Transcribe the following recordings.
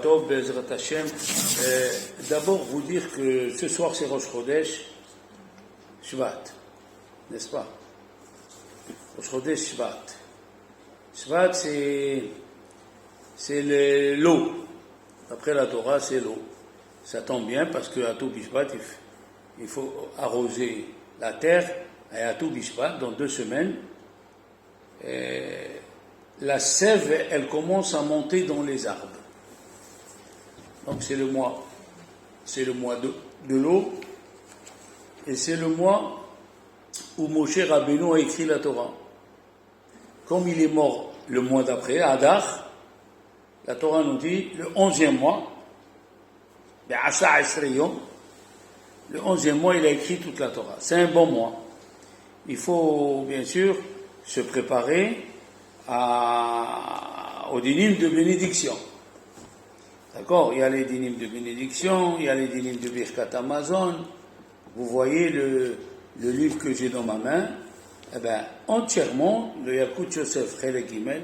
Tov, Bezrat Hashem. D'abord, vous dire que ce soir c'est Rosh Chodesh Shvat, n'est-ce pas? Rosh Chodesh Shvat. Shvat, c'est l'eau. Après la Torah, c'est l'eau. Ça tombe bien parce qu'à tout Bishvat, il faut arroser la terre. Et à tout Bishvat, dans 2 semaines, la sève, elle commence à monter dans les arbres. Donc c'est le mois de l'eau, et c'est le mois où Moshe Rabbeinu a écrit la Torah. Comme il est mort le mois d'après, Adar, la Torah nous dit le 11e mois, le 11e mois, il a écrit toute la Torah. C'est un bon mois. Il faut bien sûr se préparer au dinim de bénédiction. D'accord? Il y a les dynimes de bénédiction, il y a les dynimes de Birkat Amazon. Vous voyez le livre que j'ai dans ma main, entièrement, le Yalkut Yosef Chelek Gimel,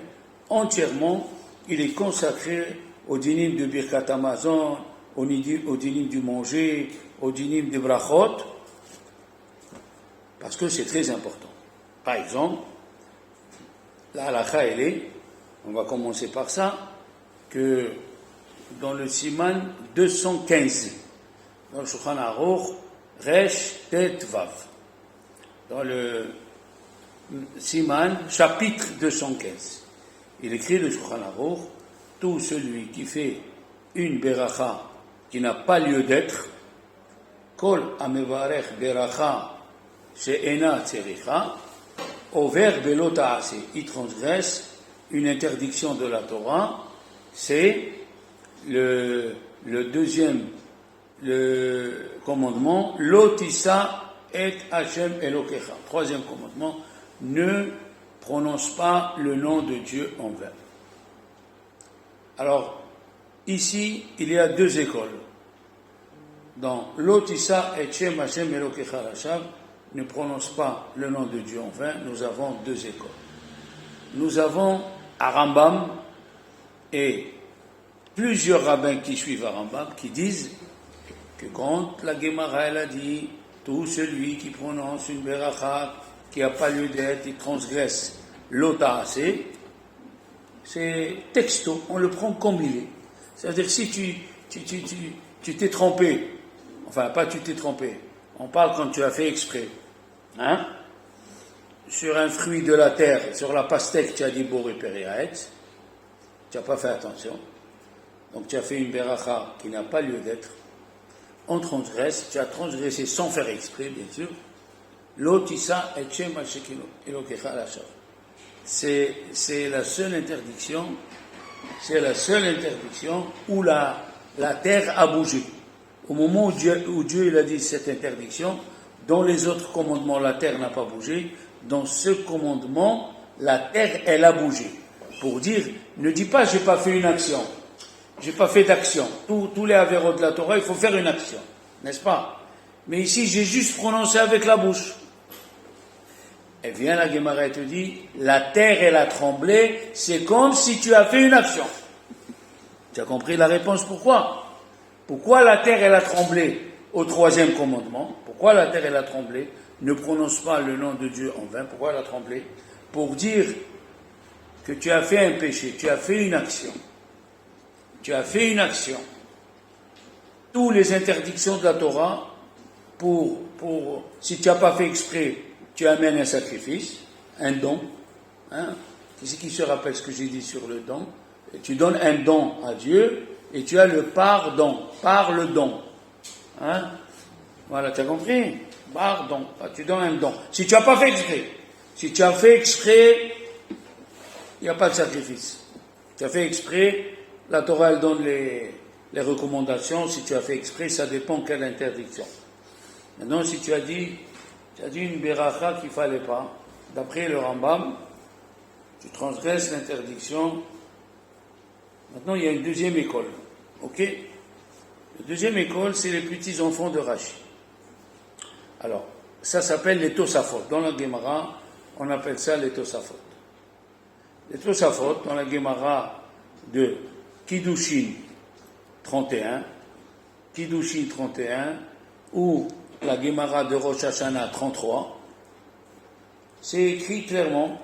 entièrement, il est consacré au dynim de Birkat Amazon, au dynim du manger, au dynim de Brachot, parce que c'est très important. Par exemple, la halakha, elle est, on va commencer par ça, que dans le Siman 215, dans le Shulchan Aruch, Resh Tet Vav, dans le Siman, chapitre 215, il écrit le Shulchan Aruch, tout celui qui fait une beracha qui n'a pas lieu d'être, Kol Amevarech Beracha She'ena Tzericha, Over Belo Ta'ase, il transgresse une interdiction de la Torah, c'est le deuxième commandement, Lotissa et Hashem Elokecha. 3e commandement, ne prononce pas le nom de Dieu en vain. Alors, ici, il y a 2 écoles. Dans Lotissa et Hashem Elokecha Rashav, ne prononce pas le nom de Dieu en vain, nous avons 2 écoles. Nous avons à Rambam et plusieurs rabbins qui suivent à Rambam qui disent que quand la Gemara elle a dit tout celui qui prononce une beracha qui n'a pas lieu d'être, il transgresse l'ota'ase, c'est texto, on le prend comme il est. C'est-à-dire si tu t'es trompé, enfin pas tu t'es trompé, on parle quand tu as fait exprès, sur un fruit de la terre, sur la pastèque, tu as dit Boré Periaetz, tu n'as pas fait attention. Donc tu as fait une beracha qui n'a pas lieu d'être, on transgresse, tu as transgressé sans faire exprès, bien sûr. L'otissa et Shem Elokecha Lashav. C'est la seule interdiction où la terre a bougé. Au moment où Dieu il a dit cette interdiction, dans les autres commandements, la terre n'a pas bougé. Dans ce commandement, la terre, elle a bougé. Pour dire, ne dis pas, j'ai pas fait une action. J'ai pas fait d'action. Tous les avérots de la Torah, il faut faire une action. N'est-ce pas? Mais ici, j'ai juste prononcé avec la bouche. Et vient la Gemara et te dit, la terre, elle a tremblé, c'est comme si tu as fait une action. Tu as compris la réponse pourquoi? Pourquoi la terre, elle a tremblé au 3e commandement? Pourquoi la terre, elle a tremblé? Ne prononce pas le nom de Dieu en vain. Pourquoi elle a tremblé? Pour dire que tu as fait un péché, tu as fait une action. Tu as fait une action. Toutes les interdictions de la Torah, si tu n'as pas fait exprès, tu amènes un sacrifice, un don. Qui se rappelle ce que j'ai dit sur le don? Et tu donnes un don à Dieu et tu as le pardon, par le don. Voilà, tu as compris? Pardon, tu donnes un don. Si tu n'as pas fait exprès, si tu as fait exprès, il n'y a pas de sacrifice. Tu as fait exprès, la Torah elle donne les recommandations. Si tu as fait exprès, ça dépend quelle interdiction. Maintenant, si tu as dit une beracha qu'il ne fallait pas, d'après le Rambam, tu transgresses l'interdiction. Maintenant, il y a une 2e école. Ok? La 2e école, c'est les petits enfants de Rashi. Alors, ça s'appelle les Tosafot. Dans la Gemara, on appelle ça les Tosafot. Les Tosafot, dans la Gemara de Kiddushin 31, Kiddushin 31, ou la Gemara de Rosh Hashanah 33, c'est écrit clairement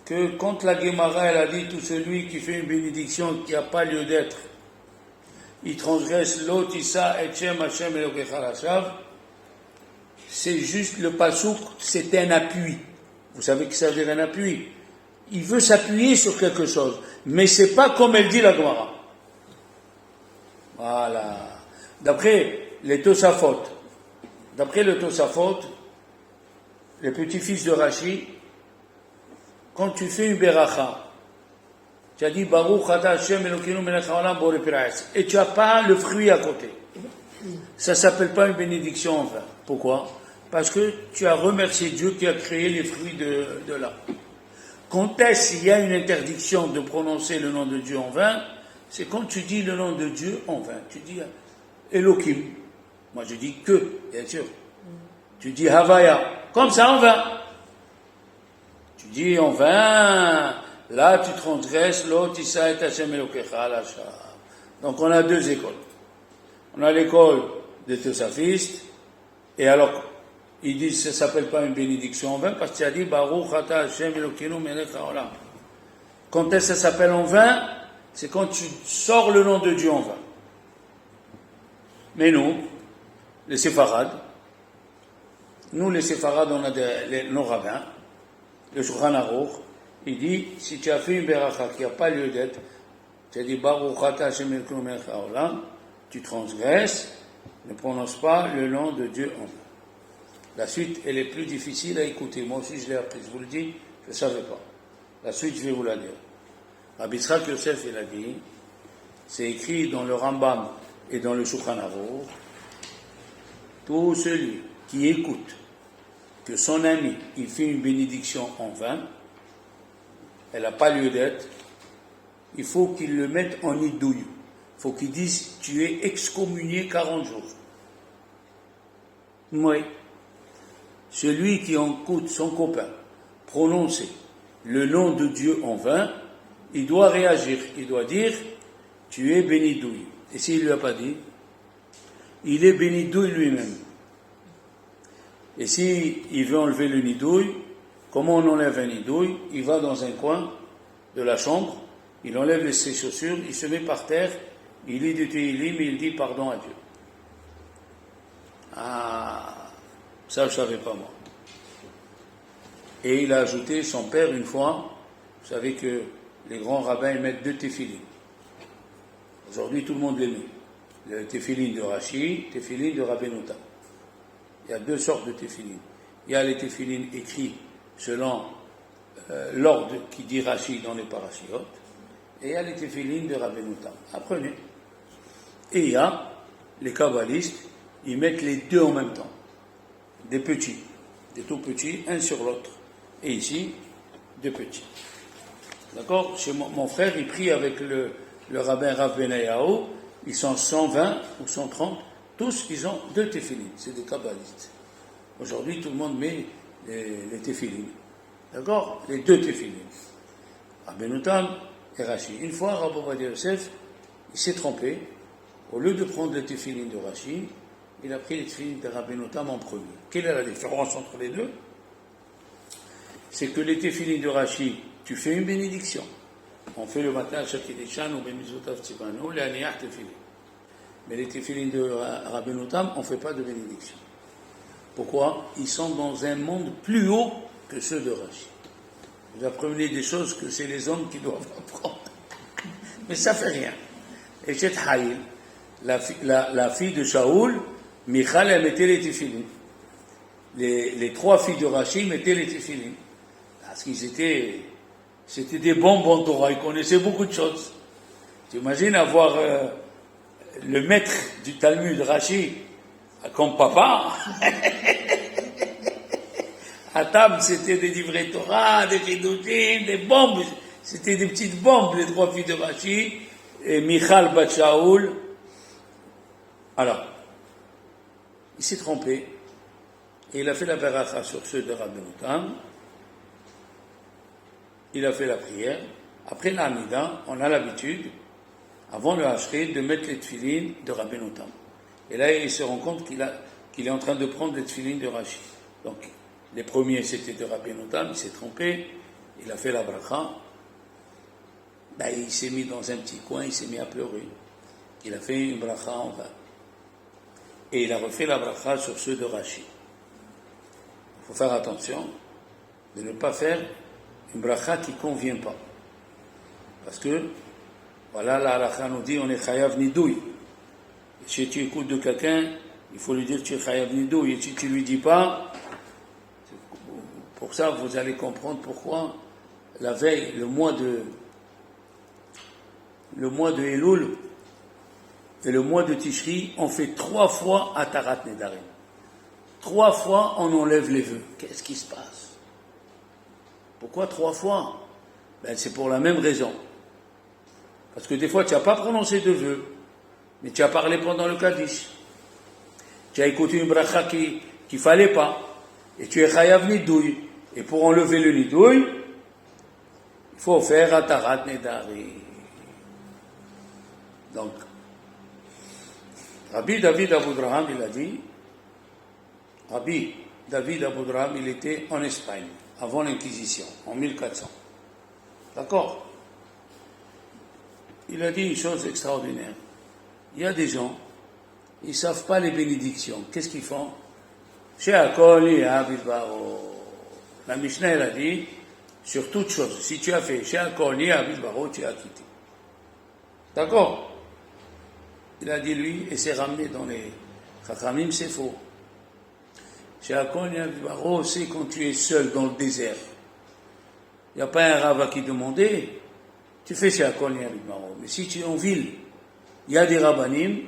que quand la Gemara elle a dit tout celui qui fait une bénédiction qui n'a pas lieu d'être, il transgresse l'otissa et Shem Hashem Elokecha Lashav, c'est juste le pasouk, c'est un appui. Vous savez que ça veut dire un appui. Il veut s'appuyer sur quelque chose, mais c'est pas comme elle dit la Gemara. Voilà. D'après le Tosafot, les petits-fils de Rashi, quand tu fais une beracha, tu as dit Baruch Ata Hashem Elokeinu Melech Haolam Borei Piraes, et tu n'as pas le fruit à côté. Ça ne s'appelle pas une bénédiction en vain. Pourquoi? Parce que tu as remercié Dieu qui a créé les fruits de là. Quand est-ce qu'il y a une interdiction de prononcer le nom de Dieu en vain? C'est quand tu dis le nom de Dieu en vain. Tu dis Elohim. Moi je dis que, bien sûr. Tu dis Havaya. Comme ça en vain. Tu dis en vain, là tu transgresses l'otissa et Hashem Elokecha Lashav. Donc on a deux écoles. On a l'école des Tosafistes, et alors ils disent que ça ne s'appelle pas une bénédiction en vain, parce qu'il a dit Baruch Ata Hashem Elokeinu Melech Haolam. Quand est-ce que ça s'appelle en vain? C'est quand tu sors le nom de Dieu en vain. Mais nous, les séfarades, on a nos rabbins, le Shulchan Aruch, il dit, si tu as fait une beracha qui n'a pas lieu d'être, tu as dit Baruch Ata Hashem Elokeinu Melech Haolam, tu transgresses, ne prononce pas le nom de Dieu en vain. La suite, elle est plus difficile à écouter. Moi aussi, je l'ai appris, je vous le dis, je ne savais pas. La suite, je vais vous la dire. Rabbi Yitzhak Yosef, il a dit, c'est écrit dans le Rambam et dans le Shulchan Aruch, tout celui qui écoute que son ami, il fait une bénédiction en vain, elle n'a pas lieu d'être, il faut qu'il le mette en idouille. Il faut qu'il dise, tu es excommunié 40 jours. Oui. Celui qui écoute son copain prononcer le nom de Dieu en vain, il doit réagir. Il doit dire, tu es béni douille. Et s'il ne lui a pas dit, il est béni douille lui-même. Et s'il veut enlever le nidouille, comment on enlève un nidouille? Il va dans un coin de la chambre, il enlève ses chaussures, il se met par terre, il lit du Tehillim, il dit pardon à Dieu. Ah, ça je ne savais pas moi. Et il a ajouté, son père une fois, vous savez que les grands rabbins ils mettent 2 téphilines. Aujourd'hui tout le monde les met. Le téphilin de Rashi, téphilin de Rabbeinu Tam. Il y a 2 sortes de téphilines. Il y a les téphilines écrits selon l'ordre qui dit Rashi dans les parashiot, et il y a les téphilines de Rabbeinu Tam. Apprenez. Et il y a les kabbalistes, ils mettent les 2 en même temps. Des petits, des tout petits, un sur l'autre. Et ici, 2 petits. D'accord? Chez mon frère, il prie avec le rabbin Rav Benayahu, ils sont 120 ou 130, tous ils ont 2 téphilines, c'est des kabbalistes. Aujourd'hui, tout le monde met les téphilines. D'accord? Les 2 téphilines. Rabbeinu Tam et Rashi. Une fois, Rabbi Ovadia Yosef, il s'est trompé. Au lieu de prendre les téphilines de Rashi, il a pris les téphilines de Rabbeinu Tam en premier. Quelle est la différence entre les deux? C'est que les téphilines de Rashi, tu fais une bénédiction. On fait le matin à Shakidishan ou Bemizotav Tzibano, les Aniyah téphilines. Mais les téphilines de Rabbeinu Tam, on ne fait pas de bénédiction. Pourquoi? Ils sont dans un monde plus haut que ceux de Rashi. Vous apprenez des choses que c'est les hommes qui doivent apprendre. Mais ça ne fait rien. Et cette Haïl, la fille de Shaoul, Michal, elle mettait les téphilines. Les 3 filles de Rashi mettaient les téphilines. Parce qu'ils c'était des bons Torah, ils connaissaient beaucoup de choses. Tu imagines avoir le maître du Talmud Rashi comme papa. À table, c'était des livrets Torah, des Chidushim, des bombes. C'était des petites bombes, les 3 filles de Rashi, et Michal Bat Shaoul. Alors, il s'est trompé, et il a fait la beracha sur ceux de Rabbeinu Tam. Il a fait la prière. Après l'Amida, on a l'habitude avant le Hachri, de mettre les tefilines de Rabbeinu Tam. Et là, il se rend compte qu'il est en train de prendre les tefilines de Rashi. Donc, les premiers, c'était de Rabbeinu Tam, il s'est trompé, il a fait la bracha. Ben, il s'est mis dans un petit coin, il s'est mis à pleurer. Il a fait une bracha en vain. Et il a refait la bracha sur ceux de Rashi. Il faut faire attention de ne pas faire une bracha qui ne convient pas. Parce que, voilà, la halakha nous dit, on est chayav nidouille. Et si tu écoutes de quelqu'un, il faut lui dire que tu es chayav nidouille. Et si tu ne lui dis pas, pour ça, vous allez comprendre pourquoi la veille, le mois de Elul et le mois de Tishri, on fait 3 fois Atarat Nedarim. 3 fois, on enlève les vœux. Qu'est-ce qui se passe? Pourquoi 3 fois? Ben, c'est pour la même raison. Parce que des fois, tu n'as pas prononcé de vœux, mais tu as parlé pendant le Kaddish. Tu as écouté une bracha qu'il ne fallait pas, et tu es chayav nidouille. Et pour enlever le nidouille, il faut faire Atarat Nedarim. Donc, Rabbi David Aboudraham, il a dit, Rabbi David Aboudraham, il était en Espagne, avant l'Inquisition, en 1400. D'accord? Il a dit une chose extraordinaire. Il y a des gens, ils ne savent pas les bénédictions. Qu'est-ce qu'ils font? La Mishnah, elle a dit, sur toute chose, si tu as fait Sheakol Abid Baro, tu as quitté. D'accord? Il a dit lui, et c'est ramené dans les Chachamim, c'est faux. Sheakol Abid Baro, c'est quand tu es seul dans le désert. Il n'y a pas un rava qui demandait, tu fais Sheakol Abid Baro. Mais si tu es en ville, il y a des rabbanim,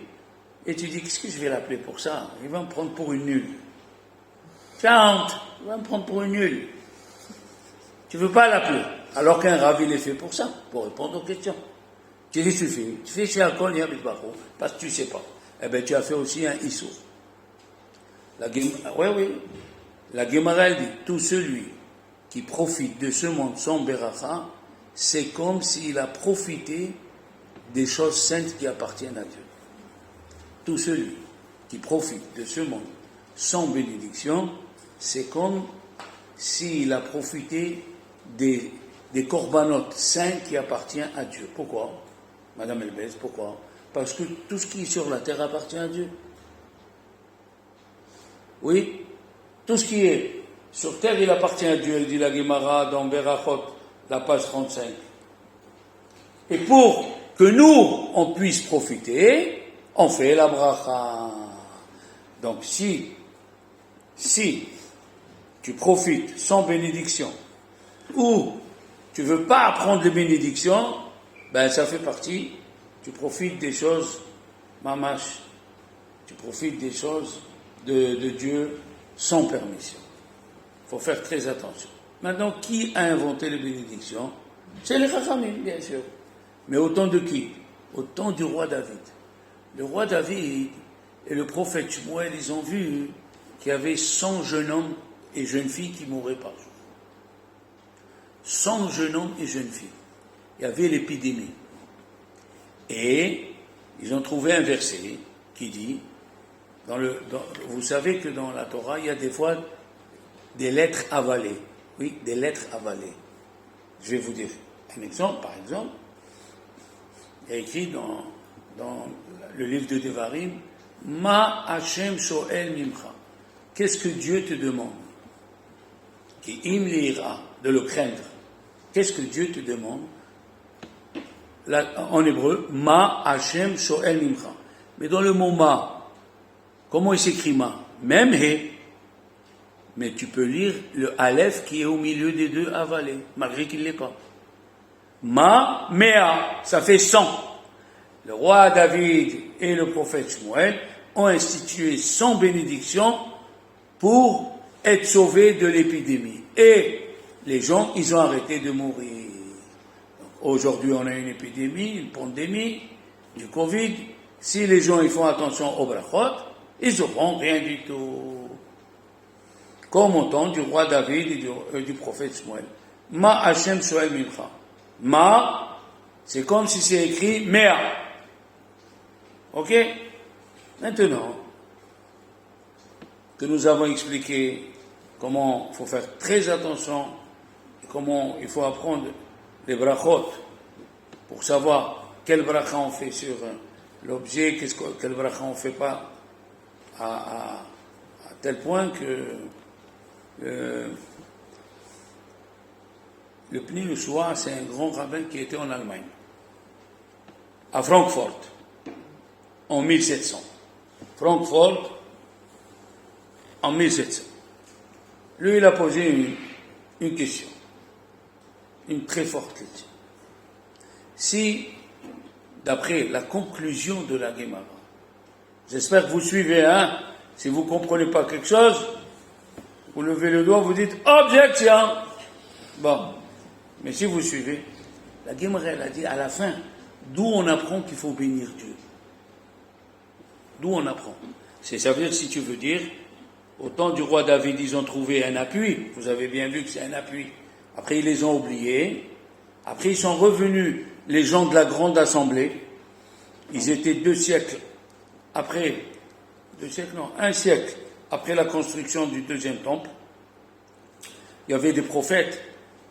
et tu dis, qu'est-ce que je vais l'appeler pour ça? Il va me prendre pour une nulle. Chante, il va me prendre pour une nulle. Tu ne veux pas l'appeler, alors qu'un rav, il est fait pour ça, pour répondre aux questions. Tu dis, tu fais chez Akol Yabit Baro, parce que tu ne sais pas. Eh bien, tu as fait aussi un Issour. La Gemara, elle dit, tout celui qui profite de ce monde sans Beracha, c'est comme s'il a profité des choses saintes qui appartiennent à Dieu. Tout celui qui profite de ce monde sans bénédiction, c'est comme s'il a profité des corbanotes saints qui appartiennent à Dieu. Pourquoi? Madame Elbez, pourquoi? Parce que tout ce qui est sur la terre appartient à Dieu. Oui, tout ce qui est sur terre, il appartient à Dieu, dit la Gemara dans Berachot, la page 35. Et pour que nous, on puisse profiter, on fait la bracha. Donc si tu profites sans bénédiction, ou tu ne veux pas apprendre les bénédictions, ben ça fait partie, tu profites des choses, mamash, tu profites des choses de Dieu sans permission. Il faut faire très attention. Maintenant, qui a inventé les bénédictions? C'est les Chachamim, bien sûr. Mais au temps de qui? Au temps du roi David. Le roi David et le prophète Shmuel, ils ont vu qu'il y avait 100 jeunes hommes et jeunes filles qui mouraient par jour. 100 jeunes hommes et jeunes filles. Il y avait l'épidémie. Et ils ont trouvé un verset qui dit, vous savez que dans la Torah, il y a des fois des lettres avalées. Oui, des lettres avalées. Je vais vous dire un exemple. Par exemple, il y a écrit dans le livre de Devarim, Ma Hashem Shoel Mimcha. Qu'est-ce que Dieu te demande? Qui im l'ira, de le craindre. Qu'est-ce que Dieu te demande? Là, en hébreu, Ma Hashem Shoel Mimcha. Mais dans le mot Ma, comment il s'écrit Ma? Même He. Mais tu peux lire le Aleph qui est au milieu des deux avalés, malgré qu'il ne l'est pas. Ma, Mea, ça fait 100. Le roi David et le prophète Shmuel ont institué 100 bénédictions pour être sauvés de l'épidémie. Et les gens, ils ont arrêté de mourir. Donc, aujourd'hui, on a une épidémie, une pandémie, du Covid. Si les gens ils font attention au brachot, ils n'auront rien du tout. Comme au temps du roi David et du prophète Shmuel. Ma Hashem Shoel Mimcha. Ma, c'est comme si c'est écrit Mea. Ok? Maintenant que nous avons expliqué comment il faut faire très attention, comment il faut apprendre les brachot pour savoir quel bracha on fait sur l'objet, quel bracha on ne fait pas, à tel point que le Pni Yehoshua, c'est un grand rabbin qui était en Allemagne, à Francfort, en 1700. Francfort, en 1700. Lui, il a posé une question, une très forte question. Si, d'après la conclusion de la Gemara, j'espère que vous suivez, hein, si vous ne comprenez pas quelque chose, vous levez le doigt, vous dites « Objection !» Bon, mais si vous suivez, la Gemara, elle a dit à la fin, d'où on apprend qu'il faut bénir Dieu. D'où on apprend. Ça veut dire, si tu veux dire, au temps du roi David, ils ont trouvé un appui. Vous avez bien vu que c'est un appui. Après, ils les ont oubliés. Après, ils sont revenus, les gens de la grande assemblée. Ils étaient 2 siècles après, 2 siècles, non, 1 siècle après la construction du 2e temple. Il y avait des prophètes.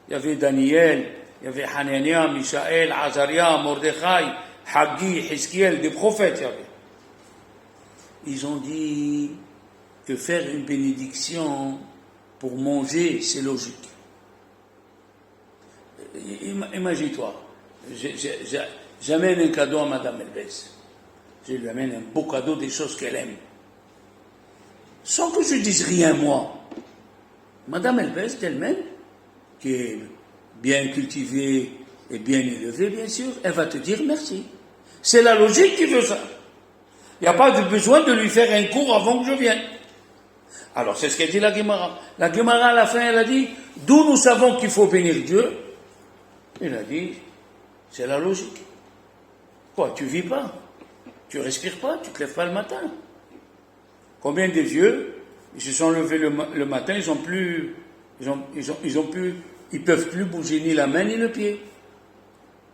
Il y avait Daniel, il y avait Hanania, Mishaël, Azaria, Mordechai, Haggi, Hiskiel, des prophètes, il y avait. Ils ont dit que faire une bénédiction pour manger, c'est logique. Imagine-toi, j'amène un cadeau à Madame Elbès. Je lui amène un beau cadeau, des choses qu'elle aime. Sans que je dise rien, moi. Madame Elbès, d'elle-même, qui est bien cultivée et bien élevée, bien sûr, elle va te dire merci. C'est la logique qui veut ça. Il n'y a pas de besoin de lui faire un cours avant que je vienne. Alors, c'est ce qu'a dit la Gemara. La Gemara, à la fin, elle a dit, d'où nous savons qu'il faut bénir Dieu? Il a dit, c'est la logique. Quoi, tu vis pas? Tu respires pas? Tu te lèves pas le matin? Combien de vieux, ils se sont levés le matin, ils peuvent plus bouger ni la main ni le pied.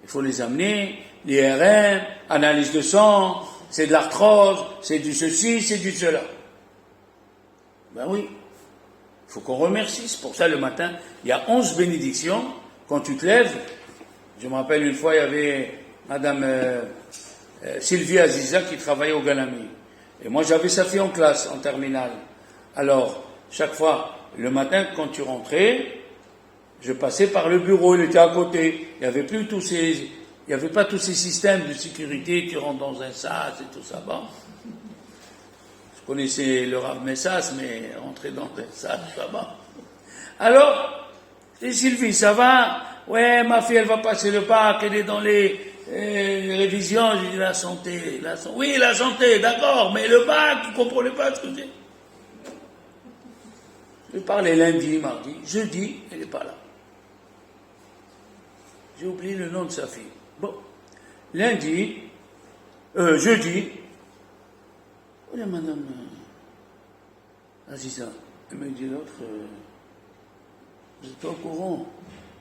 Il faut les amener, l'IRM, analyse de sang, c'est de l'arthrose, c'est du ceci, c'est du cela. Ben oui, il faut qu'on remercie. C'est pour ça, le matin, il y a 11 bénédictions. Quand tu te lèves, je me rappelle une fois, il y avait Madame Sylvie Aziza qui travaillait au Galami. Et moi, j'avais sa fille en classe, en terminale. Alors, chaque fois, le matin, quand tu rentrais, je passais par le bureau, il était à côté. Il n'y avait pas tous ces systèmes de sécurité, tu rentres dans un sas et tout ça. Bon. Je connaissais le Rav Messas, mais rentrer dans un sas, ça va. Alors, et Sylvie, ça va? Ouais, ma fille, elle va passer le bac, elle est dans les révisions. J'ai dit la santé. Oui, la santé, d'accord, mais le bac, vous ne comprenez pas ce que c'est. Je parlais lundi, mardi, jeudi, elle n'est pas là. J'ai oublié le nom de sa fille. Bon, jeudi, oh là, madame Aziza, elle me dit l'autre, vous êtes pas au courant,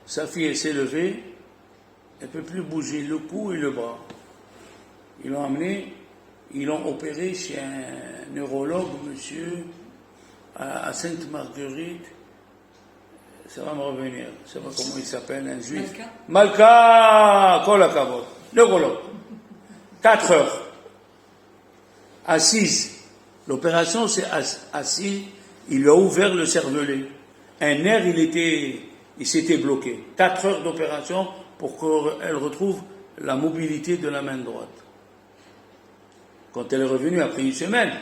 sa fille, elle s'est levée, elle ne peut plus bouger le cou et le bras. Ils l'ont amené, ils l'ont opéré chez un neurologue, monsieur, à Sainte-Marguerite. Ça va me revenir. Je ne sais pas comment il s'appelle, un juif. Malka Kolakavot, neurologue. 4 heures. Assise. L'opération, c'est assis. Il lui a ouvert le cervelet. Un nerf, il s'était bloqué. 4 heures d'opération pour qu'elle retrouve la mobilité de la main droite. Quand elle est revenue après une semaine,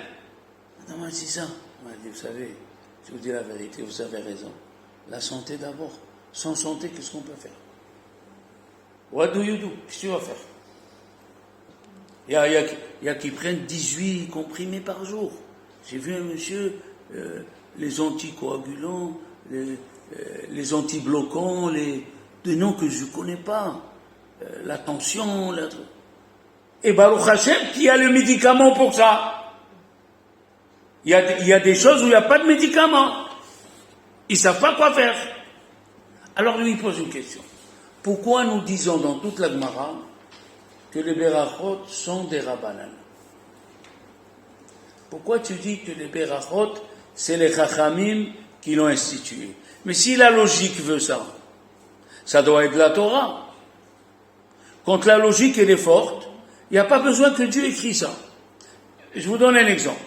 madame Aziza, elle m'a dit, vous savez, je vous dis la vérité, vous avez raison. La santé d'abord. Sans santé, qu'est-ce qu'on peut faire? What do you do? Qu'est-ce que tu vas faire? Il y a qui prennent 18 comprimés par jour. J'ai vu un monsieur, les anticoagulants, les antibloquants, des noms que je ne connais pas. La tension, et Baruch Hashem, qui a le médicament pour ça? Il y a des choses où il n'y a pas de médicament. Ils ne savent pas quoi faire. Alors lui, il pose une question. Pourquoi nous disons dans toute la Gemara que les berachot sont des rabbanan? pourquoi tu dis que les Berachot, c'est les Chachamim qui l'ont institué? Mais si la logique veut ça, ça doit être la Torah. Quand la logique elle est forte, il n'y a pas besoin que Dieu écrit ça. Je vous donne un exemple.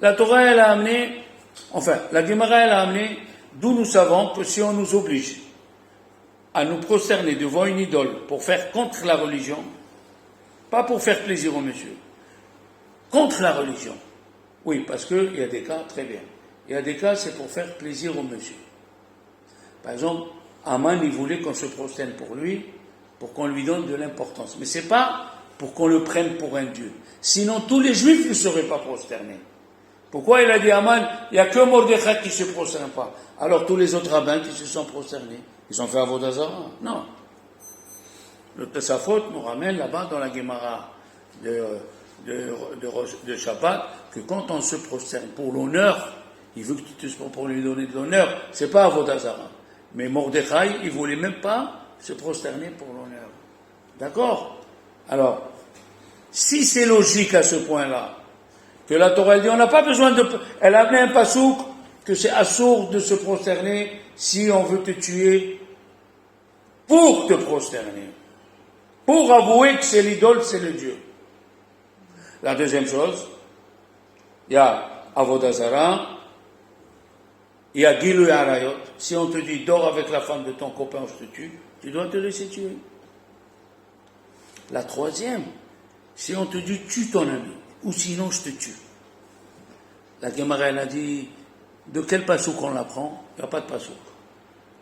La Torah, elle a amené, la Gemara, elle a amené, d'où nous savons que si on nous oblige à nous prosterner devant une idole pour faire contre la religion, pas pour faire plaisir au monsieur, contre la religion. Oui, parce qu'il y a des cas, très bien. Il y a des cas, c'est pour faire plaisir au monsieur. Par exemple, Aman, il voulait qu'on se prosterne pour lui, pour qu'on lui donne de l'importance. Mais c'est pas pour qu'on le prenne pour un dieu. Sinon, tous les juifs ne seraient pas prosternés. Pourquoi il a dit Aman, il n'y a que Mordechai qui ne se prosterne pas. Alors tous les autres rabbins qui se sont prosternés, ils ont fait Avodah Zarah. Non. Le Tosafot nous ramène là-bas dans la Gemara de Shabbat que quand on se prosterne pour l'honneur, il veut que tu te prosterne pour lui donner de l'honneur, c'est pas Avodah Zarah. Mais Mordechai, il ne voulait même pas se prosterner pour l'honneur. D'accord? Alors, si c'est logique à ce point-là, que la Torah dit, on n'a pas besoin de... Elle a amené un pasouk que c'est assourd de se prosterner si on veut te tuer pour te prosterner. Pour avouer que c'est l'idole, c'est le Dieu. La deuxième chose, il y a Avodah Zarah, il y a Gilui Arayot. Si on te dit, dors avec la femme de ton copain, je te tue, tu dois te laisser tuer. La troisième, si on te dit, tue ton ami, ou sinon je te tue. La Gemara, elle a dit, de quel pasouk on l'apprend? Il n'y a pas de pasouk.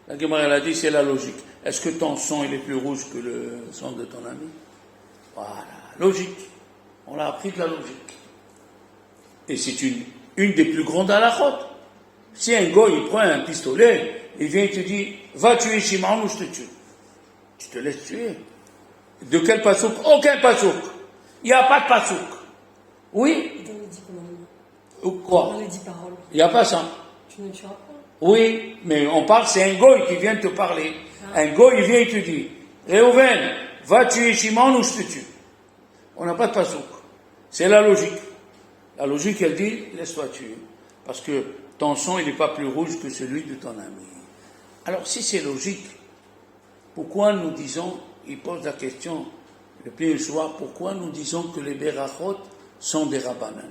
La Gemara, elle a dit, c'est la logique. Est-ce que ton sang, il est plus rouge que le sang de ton ami? Voilà, logique. On l'a appris de la logique. Et c'est une des plus grandes halachot. Si un gars, il prend un pistolet, il vient et te dit, va tuer Shimon ou je te tue. Tu te laisses tuer. De quel pasouk? Aucun pasouk. Il n'y a pas de pasouk. Oui? Dans les 10 commandements. Ou quoi? Dans les 10 paroles. Il n'y a pas ça. Tu ne tueras pas. Oui, mais on parle, c'est un goy qui vient te parler. Un goy, il vient et te dit, Réhouven, va tuer Shimon ou je te tue. On n'a pas de pasouk. C'est la logique. La logique, elle dit, laisse-toi tuer. Parce que ton sang, il n'est pas plus rouge que celui de ton ami. Alors, si c'est logique, pourquoi nous disons, il pose la question, le Pnei Yehoshua, pourquoi nous disons que les Berachot sont des Rabbanan?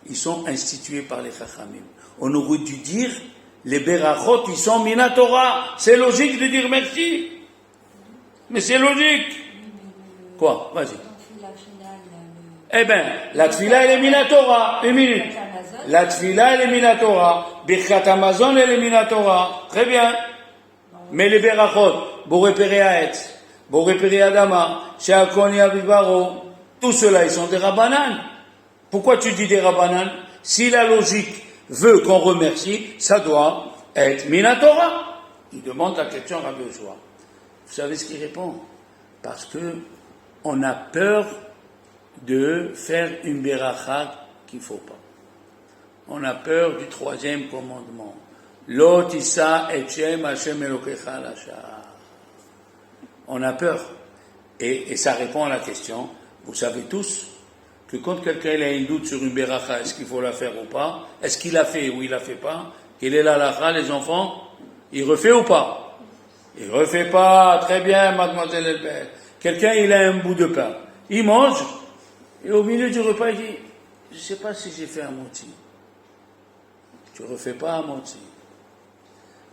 Ils sont institués par les Chachamim. On aurait dû dire, les Berachot, ils sont Minatora. C'est logique de dire merci. Mais c'est logique. Quoi? Vas-y. Eh bien, la Tfila, elle est Minatora. Une minute. La Tfila, elle est Minatora. Birkat Amazon, elle est Minatora. Très bien. Mais les Berachot, Boré Péré Haetz, Boré Péré Adama, Sheakoni Abibaro, tout cela, ils sont des Rabbanan. Pourquoi tu dis des Rabbanan? Si la logique veut qu'on remercie, ça doit être Minatora. Il demande la question à Rabbi Yoshua. Vous savez ce qu'il répond? Parce que on a peur de faire une beracha qu'il ne faut pas. On a peur du troisième commandement. Lo tisa et Shem Hashem Elokecha lashar. On a peur. Et ça répond à la question. Vous savez tous que quand quelqu'un a un doute sur une beracha, est-ce qu'il faut la faire ou pas? Est-ce qu'il l'a fait ou il la fait pas? Quelle est la halakha, les enfants? Il refait ou pas? Il refait pas. Très bien, mademoiselle Elbert. Quelqu'un, il a un bout de pain. Il mange, et au milieu du repas, il dit, je ne sais pas si j'ai fait à moitié. Tu ne refais pas à moitié.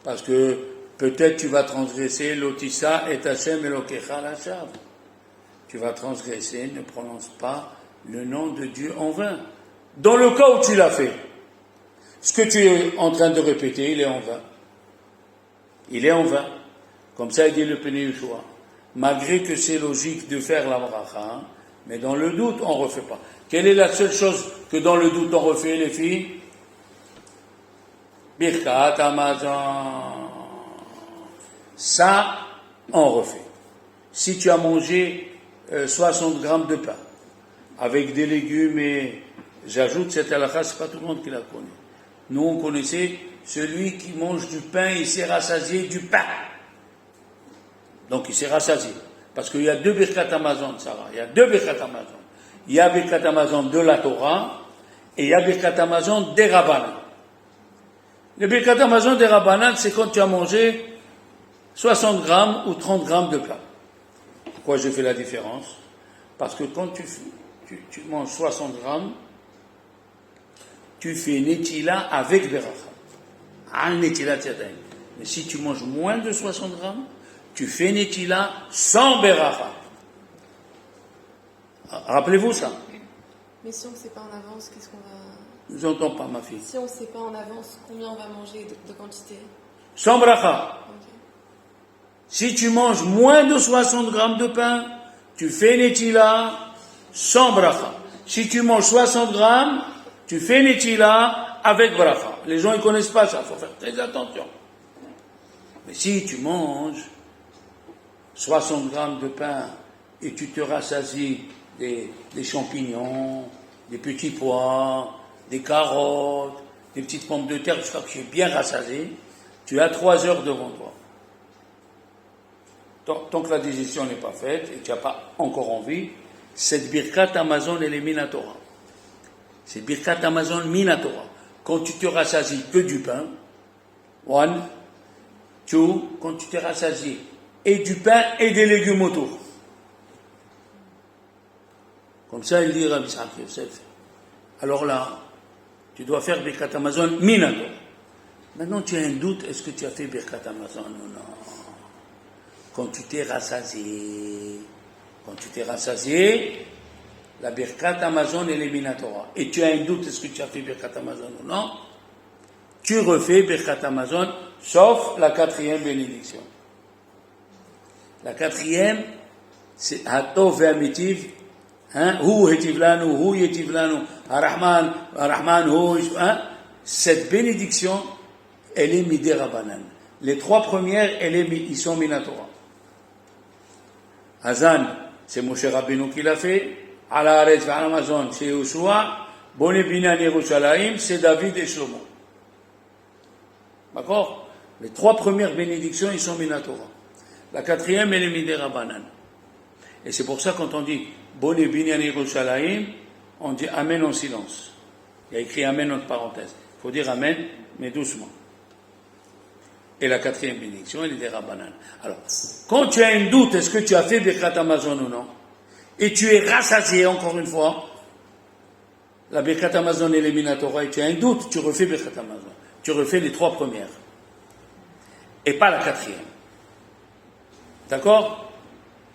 Parce que peut-être tu vas transgresser l'otissa et Hashem Elokecha lashar. Tu vas transgresser, ne prononce pas le nom de Dieu en vain. Dans le cas où tu l'as fait, ce que tu es en train de répéter, il est en vain. Il est en vain. Comme ça, il dit le Pnei Yehoshua. Malgré que c'est logique de faire la bracha, mais dans le doute, on ne refait pas. Quelle est la seule chose que dans le doute on refait, les filles? Birkat Amazon. Ça, on refait. Si tu as mangé 60 grammes de pain, avec des légumes et j'ajoute cette halakha, c'est pas tout le monde qui la connaît. Nous, on connaissait celui qui mange du pain, il s'est rassasié du pain. Donc, il s'est rassasié. Parce qu'il y a deux Birkat Amazon, Sarah. Il y a deux Birkat Amazon. Il y a Birkat Amazon de la Torah Et il y a Birkat Hamazon des Rabbanan. Le Birkat Hamazon des Rabbanan, c'est quand tu as mangé 60 grammes ou 30 grammes de pain. Pourquoi je fais la différence? Parce que quand tu manges 60 grammes, tu fais Netila avec Beracha. Al Netila Tiadain. Mais si tu manges moins de 60 grammes, tu fais Netila sans Beracha. Rappelez-vous ça. Mais si on ne sait pas en avance, qu'est-ce qu'on va... Je n'entends pas, ma fille. Si on ne sait pas en avance combien on va manger de quantité. Sans Beracha. Okay. Si tu manges moins de 60 grammes de pain, tu fais Netila sans Beracha. Si tu manges 60 grammes, tu fais Netila avec Beracha. Les gens ne connaissent pas ça, il faut faire très attention. Mais si tu manges 60 grammes de pain et tu te rassasies des champignons, des petits pois, des carottes, des petites pommes de terre, jusqu'à ce que tu es bien rassasié, tu as 3 heures devant toi. Tant que la digestion n'est pas faite et tu n'as pas encore envie, cette Birkat Hamazon, elle est Minatora. C'est Birkat Hamazon Minatora. Quand tu te rassasies que du pain, one, two, quand tu te rassasies et du pain et des légumes autour. Comme ça, il dit Rabbi Yitzhak Yosef. Alors là, tu dois faire Birkat Hamazon Minatora. Maintenant, tu as un doute, est-ce que tu as fait Birkat Hamazon ou non? Quand tu t'es rassasié, la Birkat Hamazon est Minatora. Et tu as un doute, est-ce que tu as fait Birkat Hamazon ou non? Tu refais Birkat Hamazon, sauf la 4e bénédiction. La 4e, c'est Hatov ve'amitiv, Hu hetiv lanu, Hu yetiv lanu, Arahman, Hu, cette bénédiction, elle est Midei Rabbanan. Les 3 premières, ils sont Minatora. Hazan, c'est Moshe Rabbeinu qui l'a fait. Ala Haaretz ve'al Hamazon, c'est Yoshua. Bonei Binyan Yerushalayim, c'est David et Shlomo. D'accord? Les 3 premières bénédictions, ils sont Minatora. La 4e, elle est Midei Rabbanan. Et c'est pour ça, quand on dit Bonei Binyan Yerushalayim, on dit Amen en silence. Il y a écrit Amen entre parenthèses. Il faut dire Amen, mais doucement. Et la 4e bénédiction, elle est des Rabbanan. Alors, quand tu as un doute, est-ce que tu as fait Birkat Hamazon ou non? Et tu es rassasié, encore une fois, la Birkat Hamazon est Minatora, et tu as un doute, tu refais Birkat Hamazon. Tu refais les 3 premières. Et pas la 4e. D'accord?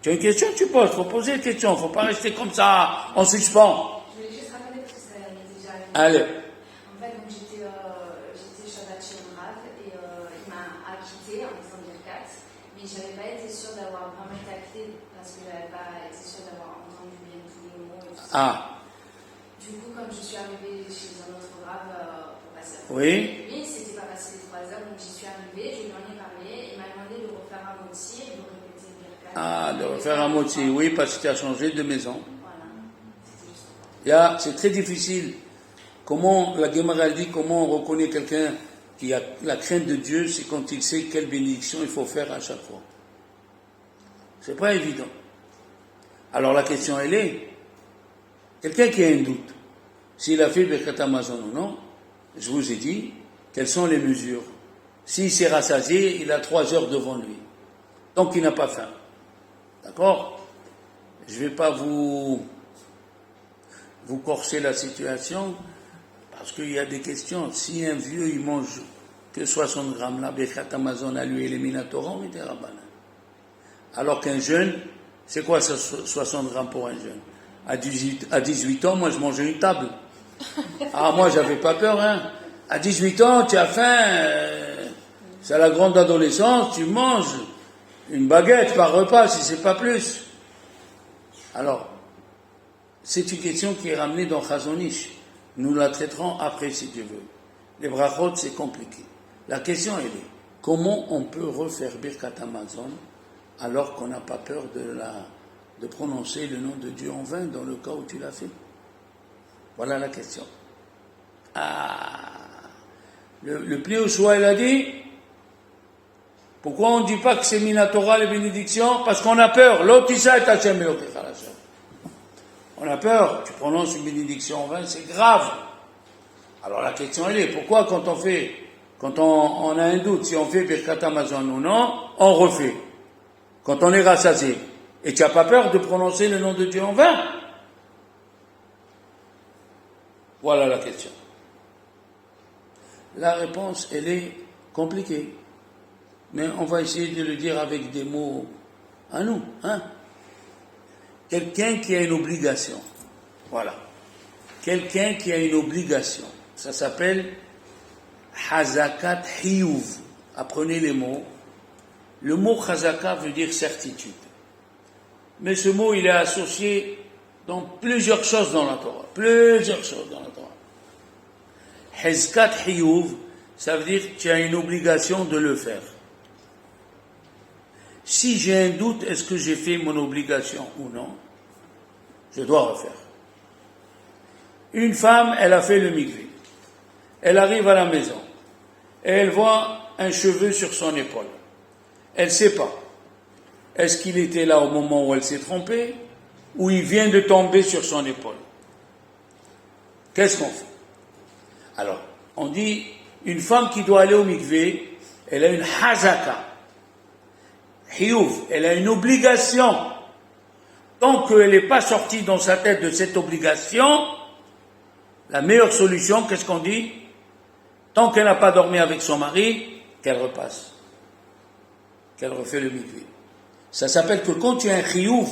Tu as une question, tu poses, il faut poser une question, il ne faut pas rester comme ça, en suspens. Je voulais juste rappeler parce que ça m'est déjà arrivé. Allez. En fait, donc j'étais Shabbat chez le Rav et il m'a acquitté en disant Birkat, mais je n'avais pas été sûre d'avoir vraiment été acquittée parce que je n'avais pas été sûre d'avoir entendu bien tous les mots et tout ça. Ah. Du coup, comme je suis arrivée chez un autre Rav pour passer à Oui. lui, c'était pas passé les 3 heures, donc j'y suis arrivée, je lui en ai parlé, il m'a demandé de refaire un moti et de répéter Birkat. Ah, de refaire un moti, oui, parce que tu as changé de maison. Voilà. C'est très difficile. Comment, la Gemara dit, comment on reconnaît quelqu'un qui a la crainte de Dieu, c'est quand il sait quelle bénédiction il faut faire à chaque fois. C'est pas évident. Alors la question, elle est, quelqu'un qui a un doute, s'il a fait Birkat Hamazon ou non, je vous ai dit, quelles sont les mesures. S'il s'est rassasié, il a 3 heures devant lui. Donc il n'a pas faim. D'accord? Je ne vais pas vous corser la situation, parce qu'il y a des questions. Si un vieux, il mange que 60 grammes, la Birkat Hamazon à lui, Minatora, on était Rabbanan. Alors qu'un jeune, c'est quoi ça, 60 grammes pour un jeune? À 18 ans, moi, je mangeais une table. Ah, moi, j'avais pas peur, hein. À 18 ans, tu as faim, c'est la grande adolescence, tu manges une baguette par repas, si c'est pas plus. Alors, c'est une question qui est ramenée dans Chazon Ish. Nous la traiterons après, si Dieu veut. Les brachot, c'est compliqué. La question, elle est, comment on peut refaire Birkat Hamazon alors qu'on n'a pas peur de prononcer le nom de Dieu en vain dans le cas où tu l'as fait? Voilà la question. Ah, le Pnei Yoshua, il a dit, pourquoi on ne dit pas que c'est Minatora les bénédictions? Parce qu'on a peur. L'otisa est Hashem. On a peur. Tu prononces une bénédiction en vain, c'est grave. Alors la question elle est, pourquoi quand on a un doute, si on fait Birkat Hamazon ou non, on refait. Quand on est rassasié. Et tu n'as pas peur de prononcer le nom de Dieu en vain? Voilà la question. La réponse, elle est compliquée. Mais on va essayer de le dire avec des mots à nous. Hein? Quelqu'un qui a une obligation. Voilà. Quelqu'un qui a une obligation. Ça s'appelle Hazakat Hiyuv. Apprenez les mots. Le mot Chazaka veut dire certitude. Mais ce mot, il est associé dans plusieurs choses dans la Torah. Plusieurs choses dans la Torah. Hazakat Hiyuv, ça veut dire que tu as une obligation de le faire. Si j'ai un doute, est-ce que j'ai fait mon obligation ou non? Je dois refaire. Une femme, elle a fait le mikvé. Elle arrive à la maison. Et elle voit un cheveu sur son épaule. Elle ne sait pas. Est-ce qu'il était là au moment où elle s'est trompée ou il vient de tomber sur son épaule? Qu'est-ce qu'on fait? Alors, on dit, une femme qui doit aller au mikvé, elle a une hazaka. Hiyuv, elle a une obligation. Tant qu'elle n'est pas sortie dans sa tête de cette obligation, la meilleure solution, qu'est-ce qu'on dit? Tant qu'elle n'a pas dormi avec son mari, qu'elle repasse. Qu'elle refait le mikvé. Ça s'appelle que quand tu as un chiyuv,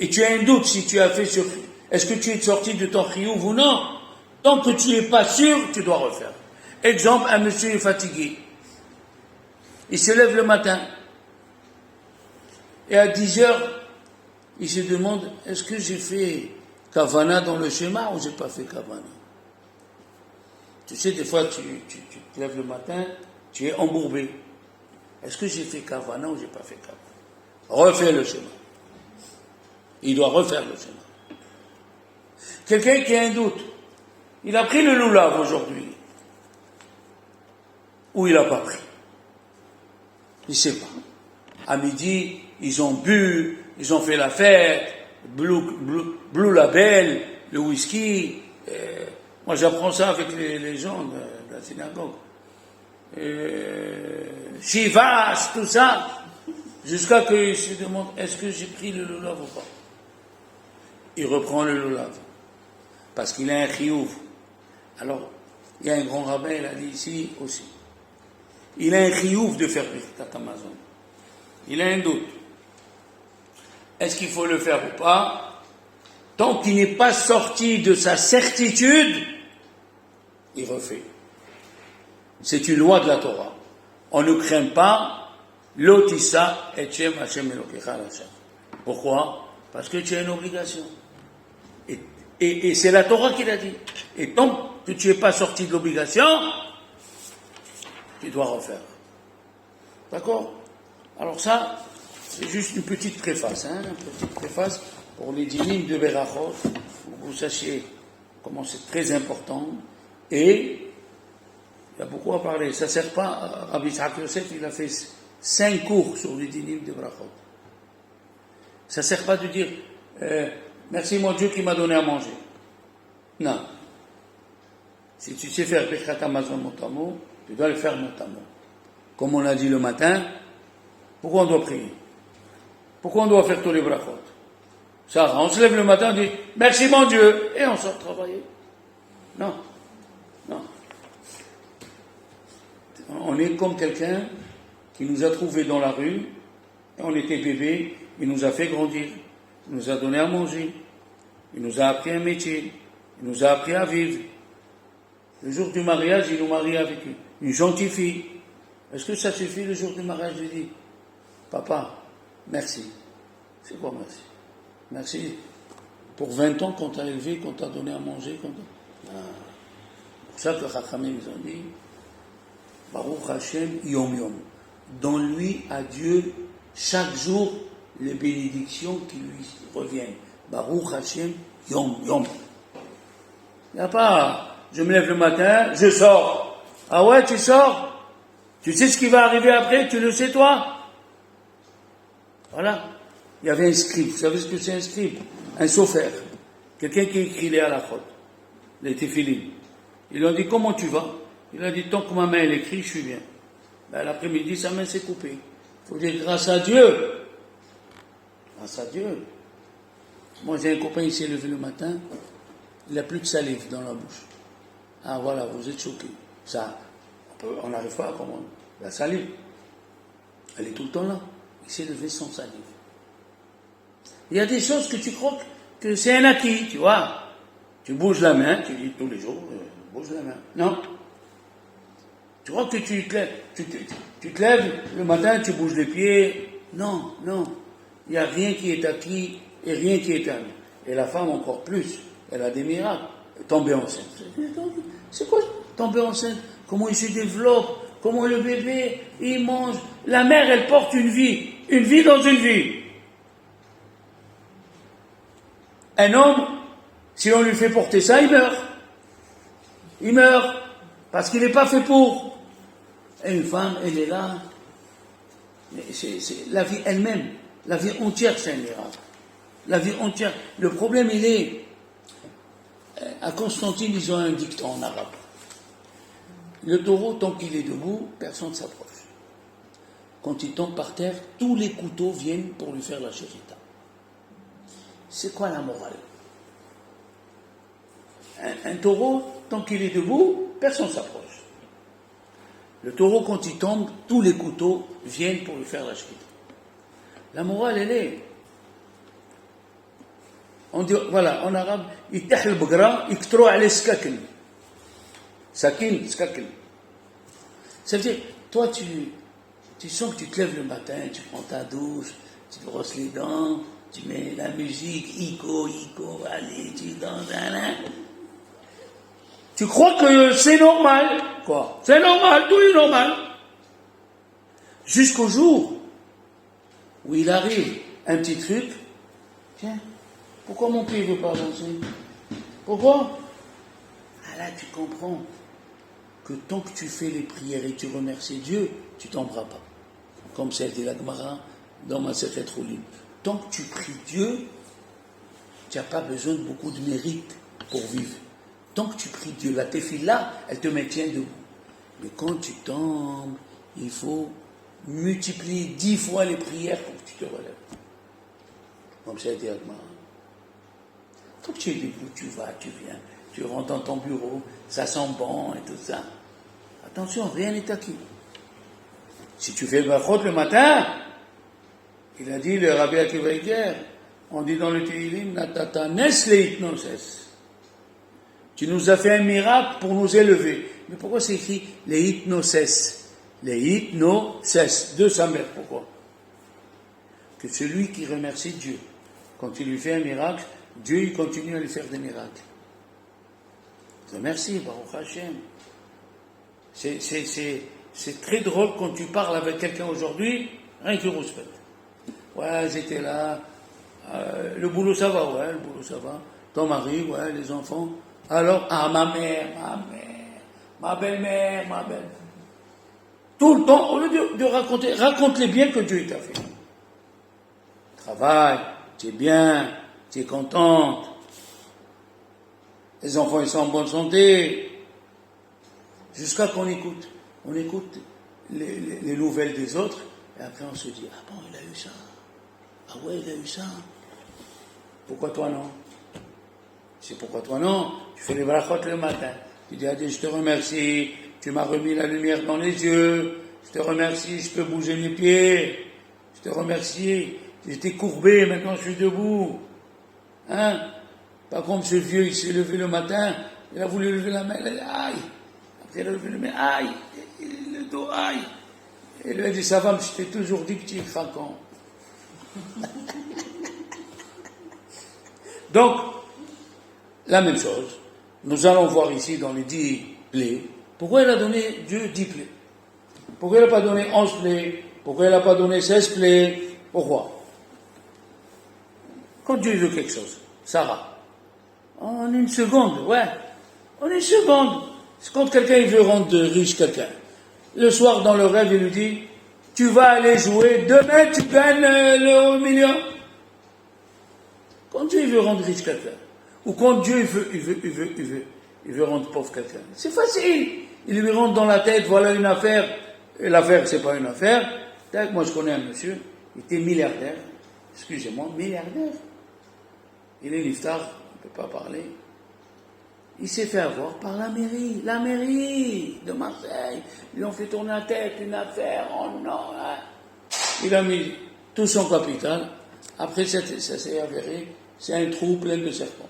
et tu as un doute si tu as fait sur... Est-ce que tu es sorti de ton chiyuv ou non? Tant que tu n'es pas sûr, tu dois refaire. Exemple, un monsieur est fatigué. Il se lève le matin. Et à 10 heures, il se demande, est-ce que j'ai fait Kavana dans le schéma ou j'ai pas fait Kavana? Tu sais, des fois, tu te lèves le matin, tu es embourbé. Est-ce que j'ai fait Kavana ou j'ai pas fait Kavana? Refais le schéma. Il doit refaire le schéma. Quelqu'un qui a un doute, il a pris le loulav aujourd'hui, ou il n'a pas pris. Il ne sait pas. À midi, ils ont bu, ils ont fait la fête, Blue Label, le whisky. Moi, j'apprends ça avec les gens de la synagogue. Chivas, tout ça, jusqu'à qu'ils se demandent, est-ce que j'ai pris le loulav ou pas? Il reprend le loulav, parce qu'il a un chiyuv. Alors, il y a un grand rabbin, il a dit ici aussi. Il a un chiyuv de faire Birkat Hamazon. Il a un doute. Est-ce qu'il faut le faire ou pas? Tant qu'il n'est pas sorti de sa certitude, il refait. C'est une loi de la Torah. On ne craint pas l'otissa et Shem Hashem Elokecha Hashem. Pourquoi? Parce que tu as une obligation. Et c'est la Torah qui l'a dit. Et tant que tu n'es pas sorti de l'obligation, tu dois refaire. D'accord? Alors ça, c'est juste une petite préface, une petite préface pour les dynimes de Berachot, pour que vous sachiez comment c'est très important. Et il y a beaucoup à parler. Ça ne sert pas, Rabbi Yitzhak Yosef, il a fait 5 cours sur les dynimes de Berachot. Ça ne sert pas de dire merci mon Dieu qui m'a donné à manger. Non. Si tu sais faire Birkat Hamazon motamo, tu dois le faire motamo. Comme on l'a dit le matin, pourquoi on doit prier? Pourquoi on doit faire tous les brachot? Ça, on se lève le matin, on dit merci mon Dieu, et on sort travailler. Non. Non. On est comme quelqu'un qui nous a trouvés dans la rue, et on était bébé, il nous a fait grandir, il nous a donné à manger, il nous a appris un métier, il nous a appris à vivre. Le jour du mariage, il nous marie avec une gentille fille. Est-ce que ça suffit le jour du mariage? Je lui dis, papa, merci. C'est quoi merci? Merci pour 20 ans qu'on t'a élevé, qu'on t'a donné à manger. C'est pour ça que Chachamim ils ont dit, Baruch Hashem Yom Yom. Donne-lui à Dieu chaque jour les bénédictions qui lui reviennent. Baruch Hashem Yom Yom. Il n'y a pas, je me lève le matin, je sors. Ah ouais, tu sors? Tu sais ce qui va arriver après? Tu le sais toi? Voilà. Il y avait un scribe. Vous savez ce que c'est un scribe? Un sofer. Quelqu'un qui écrit les halakhot, les téphilines. Ils lui ont dit, comment tu vas? Il a dit, tant que ma main elle écrit, je suis bien. Ben, l'après-midi, sa main s'est coupée. Il faut dire, grâce à Dieu. Grâce à Dieu. Moi, j'ai un copain, il s'est levé le matin, il n'a plus de salive dans la bouche. Ah, voilà, vous êtes choqués. Ça, on n'arrive pas à comprendre. La salive, elle est tout le temps là. Il s'est levé sans salive. Il y a des choses que tu crois que c'est un acquis, tu vois. Tu bouges la main, tu dis tous les jours, bouge la main. Non. Tu crois que tu te lèves le matin, tu bouges les pieds. Non, non. Il n'y a rien qui est acquis et rien qui est âme. Et la femme encore plus. Elle a des miracles. Tomber enceinte. C'est quoi tomber enceinte? Comment il se développe? Comment le bébé, il mange? La mère, elle porte une vie dans une vie. Un homme, si on lui fait porter ça, il meurt. Il meurt. Parce qu'il n'est pas fait pour. Et une femme, elle est là. Mais c'est la vie elle-même. La vie entière, c'est un miracle. La vie entière. Le problème, il est... À Constantine, ils ont un dicton en arabe. Le taureau, tant qu'il est debout, personne ne s'approche. Quand il tombe par terre, tous les couteaux viennent pour lui faire la chérita. C'est quoi la morale? Un taureau, tant qu'il est debout, personne ne s'approche. Le taureau, quand il tombe, tous les couteaux viennent pour lui faire la chérita. La morale, elle est... On dit, voilà, en arabe, يتح البقرة يكتروا عليه سكاكن. Sakin, skakin. Ça veut dire, toi, tu sens que tu te lèves le matin, tu prends ta douche, tu te brosses les dents, tu mets la musique, Ico, allez, tu danses, tu crois que c'est normal, quoi. C'est normal, tout est normal. Jusqu'au jour où il arrive un petit truc, tiens, pourquoi mon pied ne veut pas avancer? Pourquoi? Ah là, tu comprends que tant que tu fais les prières et tu remercies Dieu, tu tomberas pas. Comme celle de la Gemara dans ma Sechet Roulim. Tant que tu pries Dieu, tu n'as pas besoin de beaucoup de mérite pour vivre. Tant que tu pries Dieu, la tefila, elle te maintient debout. Mais quand tu tombes, il faut multiplier 10 fois les prières pour que tu te relèves. Comme ça a été la Gemara. Tant que tu es debout, tu vas, tu viens, tu rentres dans ton bureau, ça sent bon et tout ça. Attention, rien n'est acquis. Si tu fais le brachot le matin, il a dit, le Rabbi Akiva Eiger, on dit dans le Tehillim, Natata nes leitnoses. Tu nous as fait un miracle pour nous élever. Mais pourquoi c'est écrit leitnoses? Leitnoses, de sa mère, pourquoi? Que celui qui remercie Dieu, quand il lui fait un miracle, Dieu il continue à lui faire des miracles. Merci, Baruch Hashem. C'est très drôle quand tu parles avec quelqu'un aujourd'hui, rien que respect. Ouais, j'étais là, le boulot ça va, ouais, le boulot ça va. Ton mari, ouais, les enfants. Alors, ma mère, ma belle-mère, ma belle. Tout le temps, au lieu de raconter, raconte les biens que Dieu t'a fait. Travail, tu es bien, tu es contente. Les enfants, ils sont en bonne santé. Jusqu'à qu'on écoute. On écoute les nouvelles des autres, et après on se dit, ah bon, il a eu ça. Ah ouais, il a eu ça. Pourquoi toi non? C'est pourquoi toi non? Tu fais les brachot le matin. Tu dis, ah, je te remercie, tu m'as remis la lumière dans les yeux. Je te remercie, je peux bouger mes pieds. Je te remercie, j'étais courbé, maintenant je suis debout. Hein? Pas comme ce vieux, il s'est levé le matin, il a voulu lever la main, il a dit aïe. Après il a levé la main, aïe. Le dos, aïe. Et lui a dit, ça va, je t'ai toujours dit que tu es craquant. Donc, la même chose. Nous allons voir ici dans les 10 plaies. Pourquoi il a donné Dieu 10 plaies? Pourquoi il n'a pas donné 11 plaies? Pourquoi il n'a pas donné 16 plaies? Pourquoi? Quand Dieu veut quelque chose, Sarah, en une seconde, ouais, en une seconde. C'est quand quelqu'un il veut rendre riche quelqu'un. Le soir, dans le rêve, il lui dit, tu vas aller jouer, demain tu gagnes le million. Quand Dieu veut rendre riche quelqu'un, ou quand Dieu il veut rendre pauvre quelqu'un. C'est facile. Il lui rentre dans la tête, voilà une affaire, et l'affaire, c'est pas une affaire. Moi, je connais un monsieur, il était milliardaire, excusez-moi, milliardaire. Il est liftar, on ne peut pas parler. Il s'est fait avoir par la mairie de Marseille. Ils lui ont fait tourner la tête, une affaire, oh non. Hein. Il a mis tout son capital. Après, ça s'est avéré, c'est un trou plein de serpents.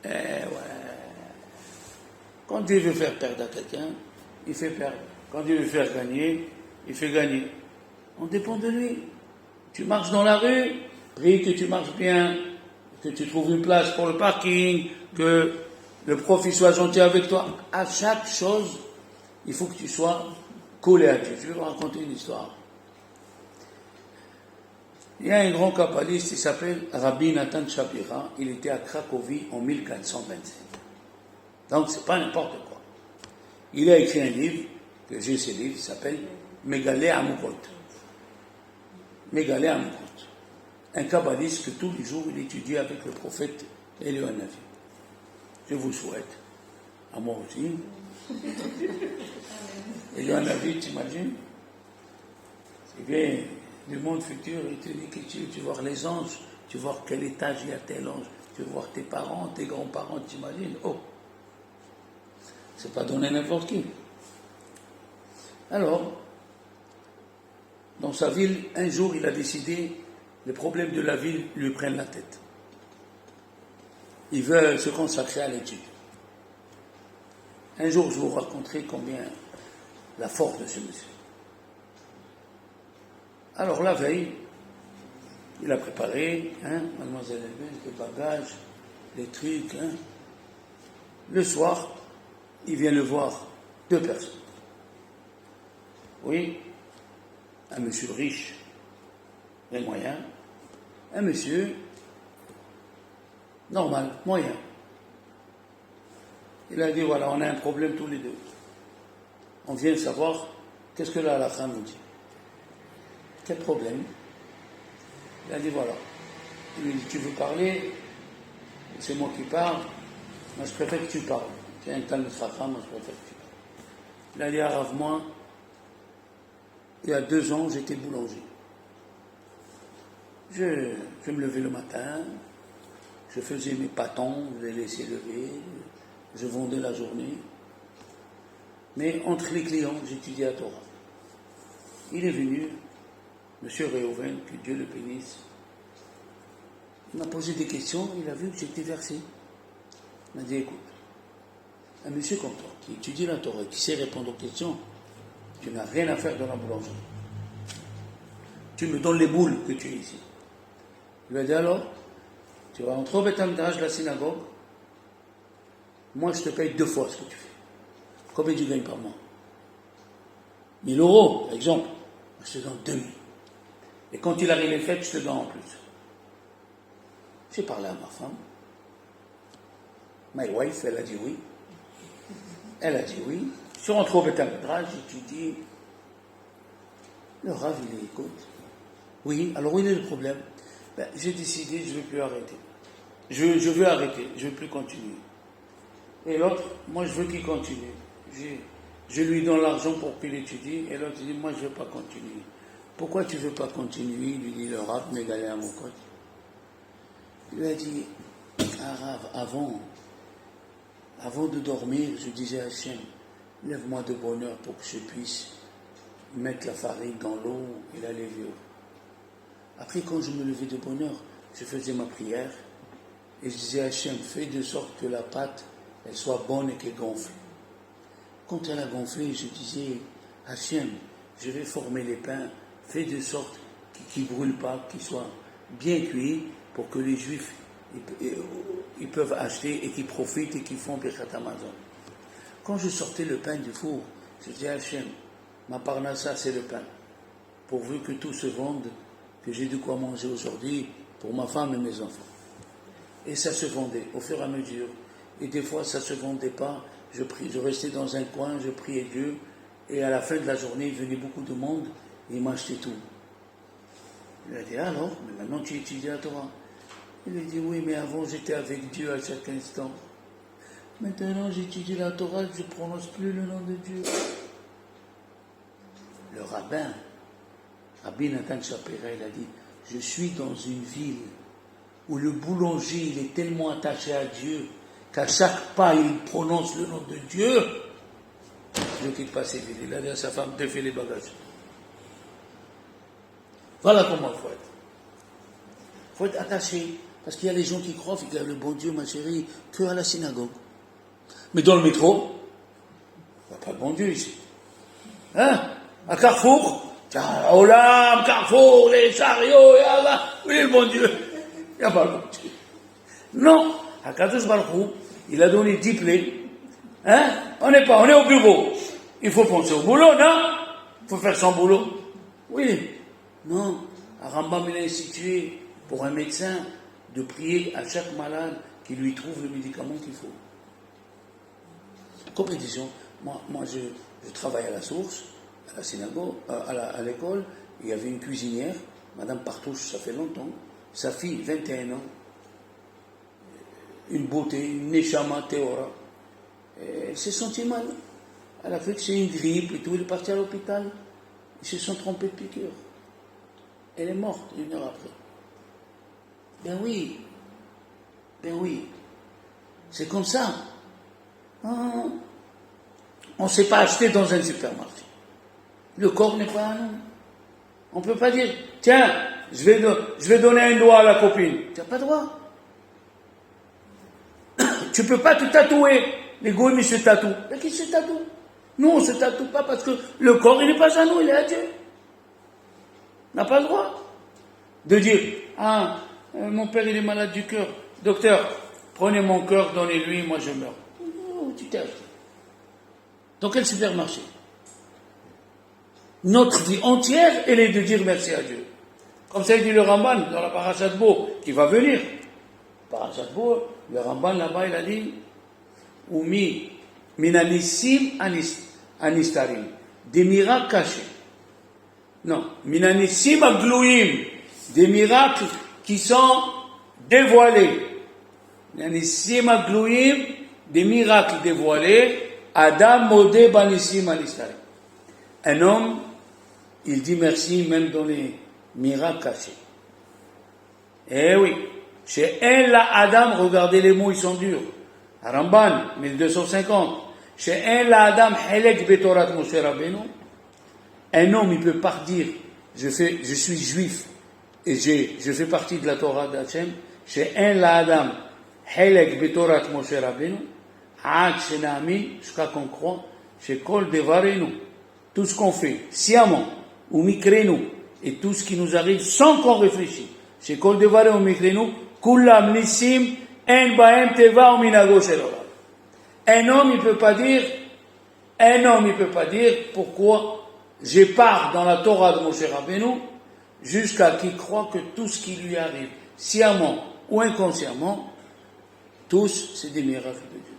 Eh ouais. Quand Dieu veut faire perdre à quelqu'un, il fait perdre. Quand Dieu veut faire gagner, il fait gagner. On dépend de lui. Tu marches dans la rue, prie que tu marches bien, que tu trouves une place pour le parking, que le prof soit gentil avec toi. À chaque chose, il faut que tu sois collé à Dieu. Je vais vous raconter une histoire. Il y a un grand kabbaliste, il s'appelle Rabbi Nathan Shapira. Il était à Cracovie en 1425. Donc, c'est pas n'importe quoi. Il a écrit un livre, que j'ai ce livre, il s'appelle Megalé Amukot. Megalé Amukot. Un kabbaliste que tous les jours il étudie avec le prophète Eliyahu Navi. Je vous souhaite, à moi aussi. Eliyahu Navi, t'imagines? C'est bien, du monde futur, il te dit que tu vois les anges, tu vois quel étage il y a tel ange, tu vois tes parents, tes grands-parents, t'imagines? Oh! C'est pas donné n'importe qui. Alors, dans sa ville, un jour, il a décidé, les problèmes de la ville lui prennent la tête. Il veut se consacrer à l'étude. Un jour, je vous raconterai combien la force de ce monsieur. Alors, la veille, il a préparé, mademoiselle Elvège, les bagages, les trucs. Le soir, il vient le voir, 2 personnes. Oui, un monsieur riche, les moyens, un monsieur normal, moyen. Il a dit, voilà, on a un problème tous les deux. On vient savoir qu'est-ce que la halakha nous dit. Quel problème? Il a dit, voilà. Il lui dit, tu veux parler? C'est moi qui parle. Moi, je préfère que tu parles. Tu es un Talmud Chacham, moi, je préfère que tu parles. Il a dit, Arav, moi, il y a 2 ans, j'étais boulanger. Je me levais le matin, je faisais mes pâtons, je les laissais lever, je vendais la journée. Mais entre les clients, j'étudiais la Torah. Il est venu, M. Réhouven, que Dieu le bénisse. Il m'a posé des questions, il a vu que j'étais versé. Il m'a dit, écoute, un monsieur comme toi, qui étudie la Torah, qui sait répondre aux questions, tu n'as rien à faire dans la boulangerie. Tu me donnes les boules que tu es ici. Il lui a dit, alors, tu vas entrer au Beth Amikdash, la synagogue, moi je te paye 2 fois ce que tu fais. Combien tu gagnes par mois? 1000 euros, par exemple. Je te donne 2000. Et quand il arrive les fêtes, je te donne en plus. J'ai parlé à ma femme. My wife, elle a dit oui. Elle a dit oui. Je suis rentré au Beth Amikdash, j'étudie. Le Rav, il écoute. Oui, alors où est le problème? J'ai décidé, je ne vais plus arrêter. Je veux arrêter, je ne veux plus continuer. Et l'autre, moi je veux qu'il continue. Je lui donne l'argent pour qu'il étudie, et l'autre dit, moi je ne veux pas continuer. Pourquoi tu ne veux pas continuer? Il lui dit le Rav, Megalé Amukot. Il lui a dit, Rav, avant de dormir, je disais à Hachem, lève-moi de bonheur pour que je puisse mettre la farine dans l'eau et la levure. Après, quand je me levais de bonne heure, je faisais ma prière et je disais à Hachem, fais de sorte que la pâte, elle soit bonne et qu'elle gonfle. Quand elle a gonflé, je disais, Hachem, je vais former les pains, fais de sorte qu'ils ne brûlent pas, qu'ils soient bien cuits pour que les Juifs ils peuvent acheter et qu'ils profitent et qu'ils font Birkat Hamazon. Quand je sortais le pain du four, je disais à Hachem, ma parnassa, c'est le pain. Pourvu que tout se vende, que j'ai de quoi manger aujourd'hui pour ma femme et mes enfants. Et ça se vendait au fur et à mesure. Et des fois, ça ne se vendait pas. Je restais dans un coin, je priais Dieu. Et à la fin de la journée, il venait beaucoup de monde et il m'achetait tout. Il a dit, alors, mais maintenant tu étudies la Torah. Il a dit, oui, mais avant j'étais avec Dieu à chaque instant. Maintenant, j'étudie la Torah, je ne prononce plus le nom de Dieu. Le rabbin, Rabbi Nathan Shapira, il a dit, je suis dans une ville où le boulanger, il est tellement attaché à Dieu qu'à chaque pas, il prononce le nom de Dieu. Je ne quitte pas cette ville. Il a dit à sa femme, défais les bagages. Voilà comment il faut être. Il faut être attaché. Parce qu'il y a les gens qui croient qu'il y a le bon Dieu, ma chérie, que à la synagogue. Mais dans le métro, il n'y a pas de bon Dieu ici. Hein? À Carrefour, Olam, Carrefour, les chariots, et Allah, où est le bon Dieu? Il n'y a pas le bon Dieu. Non, à Kadosh Baruch Hu, il a donné 10 plaies. Hein? On est au bureau. Il faut penser au boulot, non? Il faut faire son boulot. Oui. Non. À Rambam, il a institué pour un médecin de prier à chaque malade qui lui trouve le médicament qu'il faut. Compétition. Moi je travaille à la source, à la synagogue, à l'école. Il y avait une cuisinière, Madame Partouche, ça fait longtemps. Sa fille, 21 ans. Une beauté, une neshama théora. Elle s'est sentie mal. Elle a fait que c'est une grippe et tout. Elle est partie à l'hôpital. Ils se sont trompés de piqûre. Elle est morte 1 heure après. Ben oui. C'est comme ça. On ne s'est pas acheté dans un supermarché. Le corps n'est pas à nous. On ne peut pas dire, tiens, je vais donner un doigt à la copine. Tu n'as pas droit. Tu ne peux pas te tatouer. Les goïms, ils se tatouent. Mais qui se tatoue? Nous, on ne se tatoue pas parce que le corps, il n'est pas à nous, il est à Dieu. On n'a pas le droit de dire, mon père, il est malade du cœur. Docteur, prenez mon cœur, donnez-lui, moi je meurs. Oh, tu t'es acheté. Dans quel supermarché? Notre vie entière, elle est de dire merci à Dieu. Comme ça dit le Ramban dans la Parashat Bo, qui va venir. Parashat Bo, le Ramban là-bas, il a dit, Oumi minanissim anistarim, des miracles cachés. Non, minanissim aglouim, des miracles qui sont dévoilés. Minanissim aglouim, des miracles dévoilés. Adam modé banissim anistarim. Un homme, il dit merci même dans les miracles cachés. Eh oui, chez un la Adam, regardez les mots, ils sont durs. Ramban, 1250. Chez un la Adam, helek betorat Moshe Rabbeinu. Un homme, il peut pas dire, je suis juif et je fais partie de la Torah d'Hachem. Chez un la Adam, helek betorat Moshe Rabbeinu. Ad shenami, jusqu'à qu'on croit, chez kol devarenu. Tout ce qu'on fait, sciemment, ou mikrenu, et tout ce qui nous arrive sans qu'on réfléchisse. Chez kol devarenu ou mikrenu, kulam nissim, en baem teva ou minago shel olam. Un homme, il peut pas dire pourquoi je pars dans la Torah de Moshe Rabbeinu jusqu'à qu'il croit que tout ce qui lui arrive, sciemment ou inconsciemment, tous, c'est des miracles de Dieu.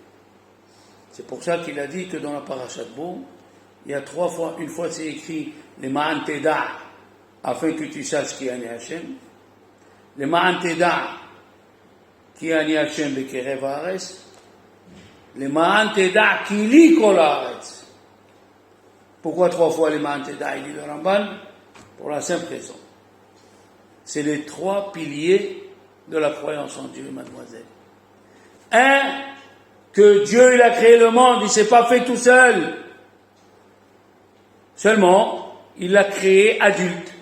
C'est pour ça qu'il a dit que dans la Parashat Bo, il y a 3 fois, une fois c'est écrit les Ma'an Teda, afin que tu saches qui est Ani Hashem. Les Ma'an Teda, qui est Ani Hashem bekerev haaretz. Les Ma'an Teda, qui li kol haaretz. Pourquoi 3 fois les Ma'an Teda, il dit le Ramban? Pour la simple raison. C'est les 3 piliers de la croyance en Dieu, mademoiselle. Un, que Dieu, il a créé le monde, il ne s'est pas fait tout seul. Seulement, il l'a créé adulte.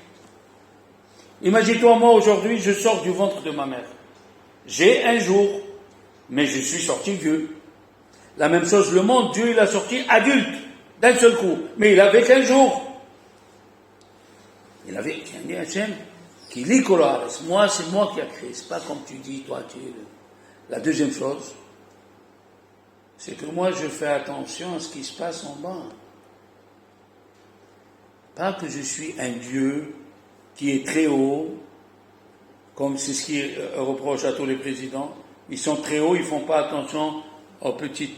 Imagine-toi, moi, aujourd'hui, je sors du ventre de ma mère. J'ai un jour, mais je suis sorti vieux. La même chose, le monde, Dieu, il a sorti adulte, d'un seul coup. Mais il avait qu'un jour. Il avait, qui a dit, qui lit Kolares. Moi, c'est moi qui a créé. C'est pas comme tu dis, toi, tu es la deuxième chose. C'est que moi, je fais attention à ce qui se passe en bas. Pas que je suis un Dieu qui est très haut, comme c'est ce qui reproche à tous les présidents. Ils sont très hauts, ils font pas attention au petit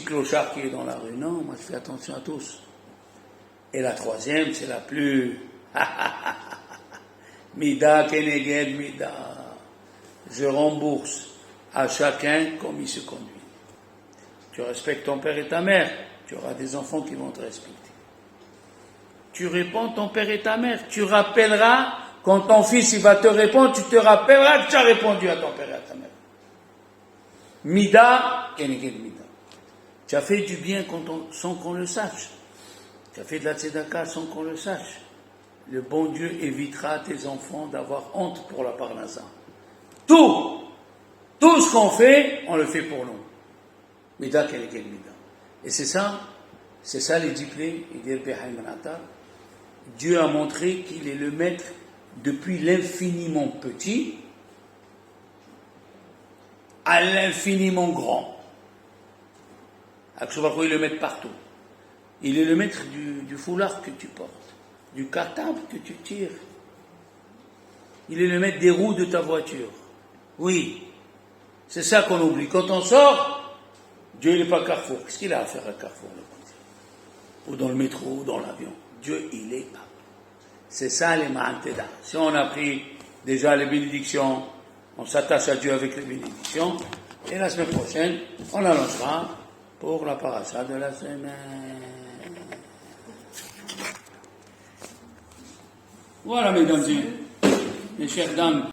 clochard qui est dans la rue. Non, moi, je fais attention à tous. Et la troisième, c'est la plus... Mida keneged mida. Je rembourse à chacun comme il se conduit. Tu respectes ton père et ta mère, tu auras des enfants qui vont te respecter. Tu réponds ton père et ta mère, tu rappelleras, quand ton fils il va te répondre, tu te rappelleras que tu as répondu à ton père et à ta mère. Mida, keneged mida. Tu as fait du bien sans qu'on le sache. Tu as fait de la tzedaka sans qu'on le sache. Le bon Dieu évitera à tes enfants d'avoir honte pour la parnassa. Tout ce qu'on fait, on le fait pour nous. Mida keneged mida. Et c'est ça les diplés, il dit Dieu a montré qu'il est le maître depuis l'infiniment petit à l'infiniment grand. Akshobako, il est le maître partout. Il est le maître du foulard que tu portes, du cartable que tu tires. Il est le maître des roues de ta voiture. Oui, c'est ça qu'on oublie. Quand on sort, Dieu n'est pas Carrefour. Qu'est-ce qu'il a à faire à Carrefour, le bon Dieu? Ou dans le métro, ou dans l'avion. Dieu, il est partout. C'est ça les ma'anteda. Si on a pris déjà les bénédictions, on s'attache à Dieu avec les bénédictions, et la semaine prochaine, on allongera pour la paracha de la semaine. Voilà, mesdames et mes chères dames.